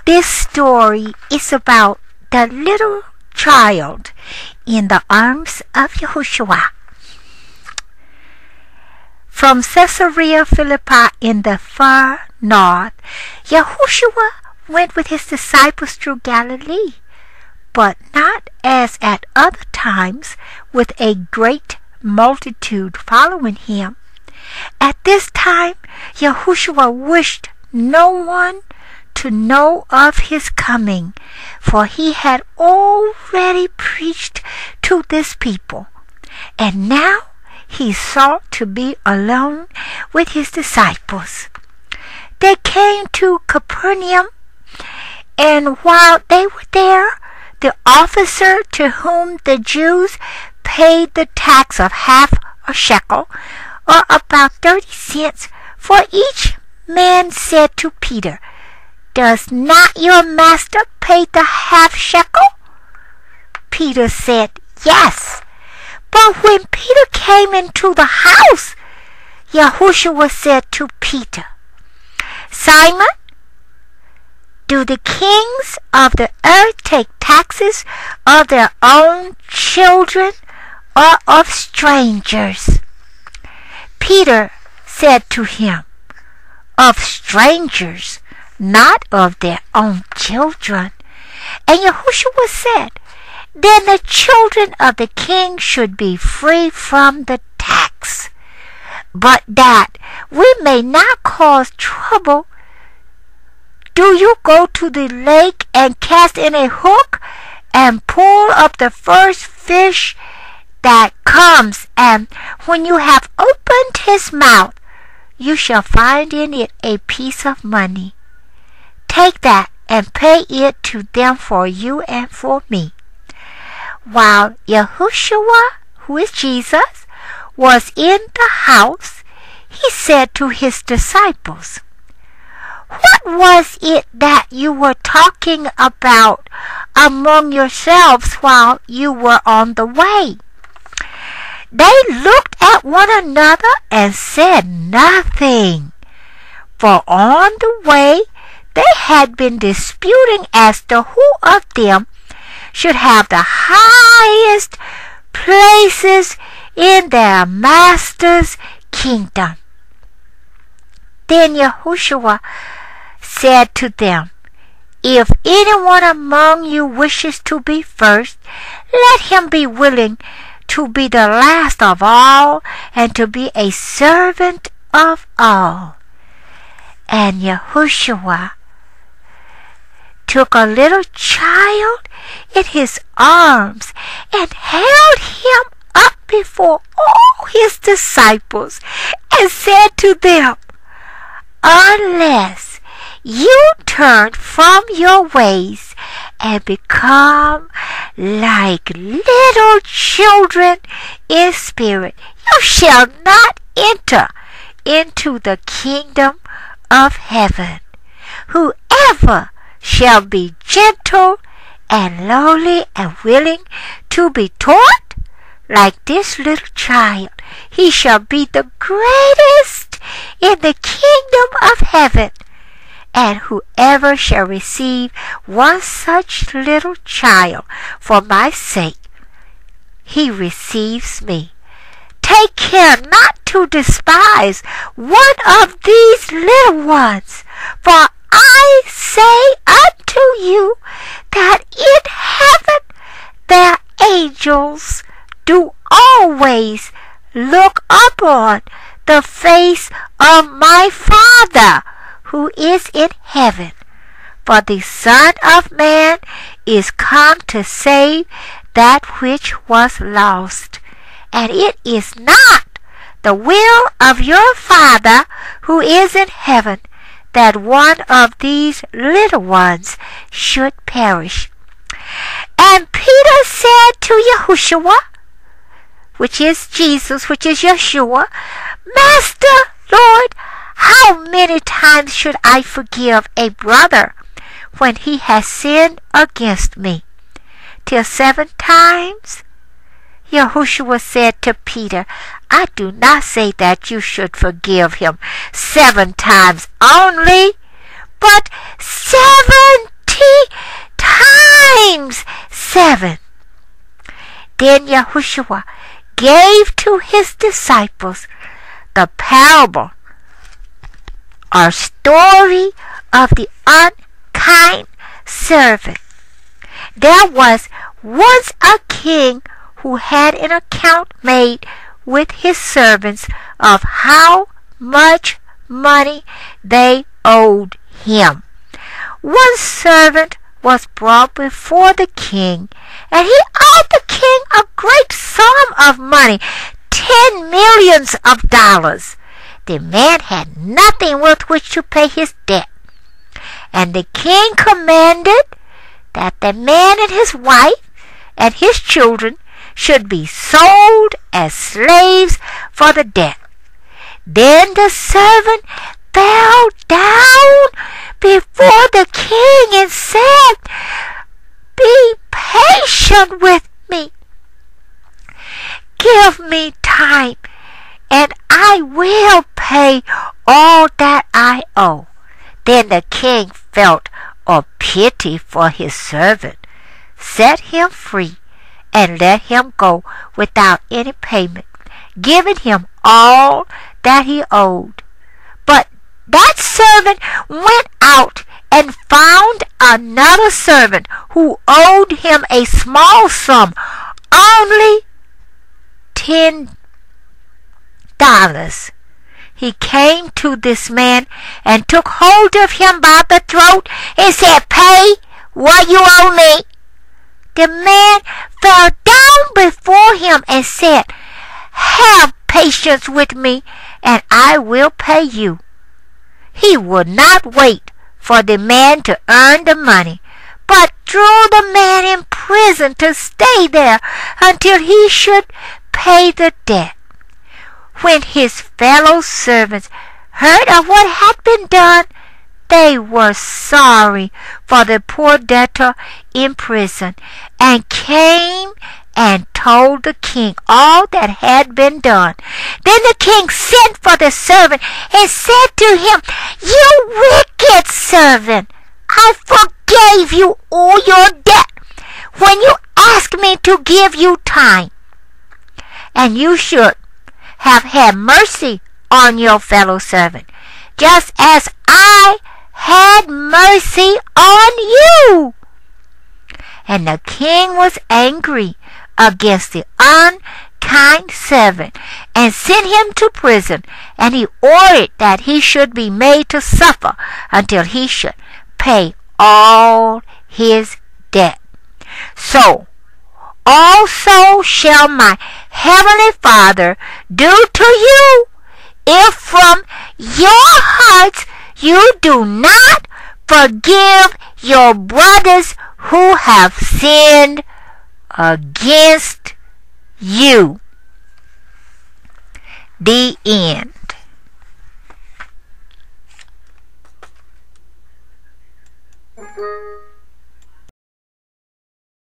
This story is about the little child in the arms of Yahoshua. From Caesarea Philippi in the far north, Yahoshua went with his disciples through Galilee, but not as at other times with a great multitude following him. At this time, Yahoshua wished no one to know of his coming, for he had already preached to this people, and now he sought to be alone with his disciples. They came to Capernaum, and while they were there, the officer to whom the Jews paid the tax of half a shekel, or about 30 cents, for each man said to Peter, "Does not your master pay the half shekel?" Peter said, "Yes." But when Peter came into the house, Yahoshua said to Peter, "Simon, do the kings of the earth take taxes of their own children or of strangers?" Peter said to him, "Of strangers, not of their own children." And Yahoshua said, "Then the children of the king should be free from the tax. But that we may not cause trouble, do you go to the lake and cast in a hook and pull up the first fish that comes, and when you have opened his mouth, you shall find in it a piece of money. Take that and pay it to them for you and for me." While Yahoshua, who is Jesus, was in the house, he said to his disciples, "What was it that you were talking about among yourselves while you were on the way?" They looked at one another and said nothing, for on the way they had been disputing as to who of them should have the highest places in their master's kingdom. Then Yahoshua said to them, "If anyone among you wishes to be first, let him be willing to be the last of all and to be a servant of all." And Yahoshua took a little child in his arms and held him up before all his disciples and said to them, "Unless you turn from your ways and become like little children in spirit, you shall not enter into the kingdom of heaven. Whoever shall be gentle and lowly and willing to be taught like this little child, he shall be the greatest in the kingdom of heaven. And whoever shall receive one such little child for my sake, he receives me. Take care not to despise one of these little ones, for I say unto you that in heaven their angels do always look upon the face of my Father who is in heaven. For the Son of Man is come to save that which was lost. And it is not the will of your Father who is in heaven that one of these little ones should perish." And Peter said to Yahoshua, which is Jesus, which is Yeshua, "Master, Lord, how many times should I forgive a brother when he has sinned against me? Till 7 times? Yahoshua said to Peter, "I do not say that you should forgive him 7 times only, but 70 Then Yahoshua gave to his disciples the parable or story of the unkind servant. There was once a king who had an account made with his servants of how much money they owed him. One servant was brought before the king, and he owed the king a great sum of money, 10 millions of dollars. The man had nothing with which to pay his debt, and the king commanded that the man and his wife and his children should be sold as slaves for the debt. Then the servant fell down before the king and said, "Be patient with me. Give me time, and I will pay all that I owe." Then the king felt a pity for his servant, set him free, and let him go without any payment, giving him all that he owed. But that servant went out and found another servant who owed him a small sum, only $10. He came to this man and took hold of him by the throat and said, "Pay what you owe me." The man fell down before him and said, "Have patience with me, and I will pay you." He would not wait for the man to earn the money, but threw the man in prison to stay there until he should pay the debt. When his fellow servants heard of what had been done, they were sorry for the poor debtor in prison, and came and told the king all that had been done. Then the king sent for the servant and said to him, "You wicked servant, I forgave you all your debt when you asked me to give you time. And you should have had mercy on your fellow servant, just as I had mercy on you." And the king was angry against the unkind servant and sent him to prison, and he ordered that he should be made to suffer until he should pay all his debt. So also shall my heavenly Father do to you, if from your hearts you do not forgive your brothers who have sinned against you. The end.